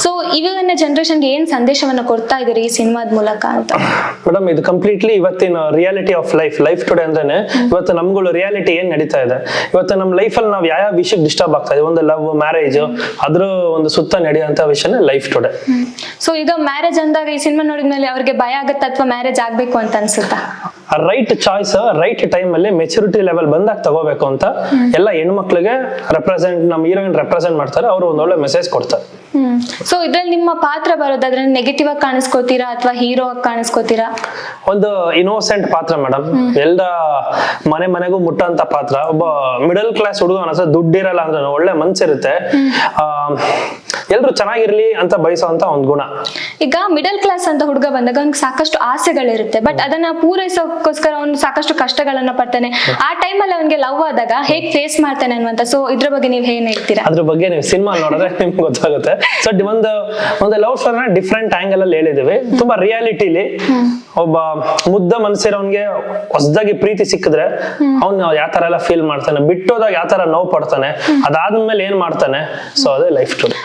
So ಇವಾಗಿನ ಜನರೇಷನ್ಗೆ ಏನ್ ಸಂದೇಶವನ್ನ ಕೊಡ್ತಾ ಇದೀರಿ ಈ ಸಿನಿಮಾದ ಮೂಲಕ ಅಂತ? ಮೇಡಮ್ ಇದು ಕಂಪ್ಲೀಟ್ಲಿ ಇವತ್ತಿನ ರಿಯಾಲಿಟಿ ಆಫ್ ಲೈಫ್ ಟುಡೇ ಅಂತಾನೆ ಇವತ್ತು ನಮ್ಗಳು ರಿಯಾಲಿಟಿ ಏನ್ ನಡೀತಾ ಇದೆ, ಇವತ್ತು ನಮ್ಮ ಲೈಫಲ್ಲಿ ನಾವು ಯಾವ ವಿಷಯಕ್ಕೆ ಡಿಸ್ಟರ್ಬ್ ಆಗ್ತಾ ಇದೆ, ಒಂದು ಲವ್ ಮ್ಯಾರೇಜ್ ಅದ್ರ ಒಂದು ಸುತ್ತ ನಡೆಯುವಂತ ವಿಷಯನೇ ಲೈಫ್ ಟುಡೇ. ಸೊ ಈಗ ಮ್ಯಾರೇಜ್ ಅಂದಾಗ ಈ ಸಿನಿಮಾ ನೋಡಿದ್ಮೇಲೆ ಅವ್ರಿಗೆ ಭಯ ಆಗುತ್ತಾ ಅಥವಾ ಮ್ಯಾರೇಜ್ ಆಗ್ಬೇಕು ಅಂತ ಅನ್ಸುತ್ತಾ? ರೈಟ್ ಚಾಯ್ಸ್ ರೈಟ್ ಟೈಮ್ ಅಲ್ಲಿ ಮೆಚುರಿಟಿ ಲೆವೆಲ್ ಬಂದಾಗ ತಗೋಬೇಕು ಅಂತ ಎಲ್ಲ ಹೆಣ್ಮಕ್ಳಿಗೆ ನಮ್ಮ ಹೀರೋಯಿನ್ ರೆಪ್ರೆಸೆಂಟ್ ಮಾಡ್ತಾರೆ, ಅವರು ಒಂದೊಳ್ಳೆ ಮೆಸೇಜ್ ಕೊಡ್ತಾರೆ. ಸೊ ಇದ್ರಲ್ಲಿ ನಿಮ್ಮ ಪಾತ್ರ ಬರೋದಾದ್ರೆ ನೆಗೆಟಿವ್ ಆಗಿ ಕಾಣಿಸ್ಕೋತೀರಾ ಅಥವಾ ಹೀರೋ ಆಗಿ ಕಾಣಿಸ್ಕೋತೀರಾ? ಒಂದು ಇನ್ನೋಸೆಂಟ್ ಪಾತ್ರ ಮೇಡಮ್, ಎಲ್ಲ ಮನೆಗೂ ಮುಟ್ಟಂತ ಪಾತ್ರ. ಒಬ್ಬ ಮಿಡಲ್ ಕ್ಲಾಸ್ ಹುಡುಗ ಅನ್ಸ ದುಡ್ಡಿರಲ್ಲ ಅಂದ್ರೆ ಒಳ್ಳೆ ಮನ್ಸಿರುತ್ತೆ, ಎಲ್ರು ಚೆನ್ನಾಗಿರ್ಲಿ ಅಂತ ಬಯಸೋಂತ ಒಂದ್ ಗುಣ. ಈಗ ಮಿಡಲ್ ಕ್ಲಾಸ್ ಅಂತ ಹುಡುಗ ಬಂದಾಗ ಅವ್ನಿಗೆ ಸಾಕಷ್ಟು ಆಸೆಗಳಿರುತ್ತೆ, ಬಟ್ ಅದನ್ನ ಪೂರೈಸೋಕ್ಕೋಸ್ಕರ ಅವ್ನು ಸಾಕಷ್ಟು ಕಷ್ಟಗಳನ್ನ ಪಡ್ತಾನೆ. ಆ ಟೈಮಲ್ಲಿ ಅವ್ನಿಗೆ ಲವ್ ಆದಾಗ ಹೇಗ್ ಫೇಸ್ ಮಾಡ್ತಾನೆ ಅನ್ನುವಂತ, ಸೊ ಇದ್ರ ಬಗ್ಗೆ ನೀವ್ ಏನ್ ಹೇಳ್ತೀರಾ? ಅದ್ರ ಬಗ್ಗೆ ನೀವು ಸಿನಿಮಾ ನೋಡಿದ್ರೆ ನಿಮ್ಗೆ ಗೊತ್ತಾಗುತ್ತೆ. ಸೊ ಒಂದು ಲವ್ ಸ್ಟೋರಿನ ಡಿಫ್ರೆಂಟ್ ಆಂಗಲ್ ಅಲ್ಲಿ ಹೇಳಿದೀವಿ. ತುಂಬಾ ರಿಯಾಲಿಟಿಲಿ ಒಬ್ಬ ಮುದ್ದ ಮನ್ಸಿರೋನ್ಗೆ ಹೊಸದಾಗಿ ಪ್ರೀತಿ ಸಿಕ್ಕಿದ್ರೆ ಅವ್ನು ಯಾವ ತರ ಎಲ್ಲ ಫೀಲ್ ಮಾಡ್ತಾನೆ, ಬಿಟ್ಟೋದಾಗ ಯಾವ ತರ ನೋವು ಪಡ್ತಾನೆ, ಅದಾದ್ಮೇಲೆ ಏನ್ ಮಾಡ್ತಾನೆ. ಸೊ ಅದೇ ಲೈಫ್ ಸ್ಟೋರಿ.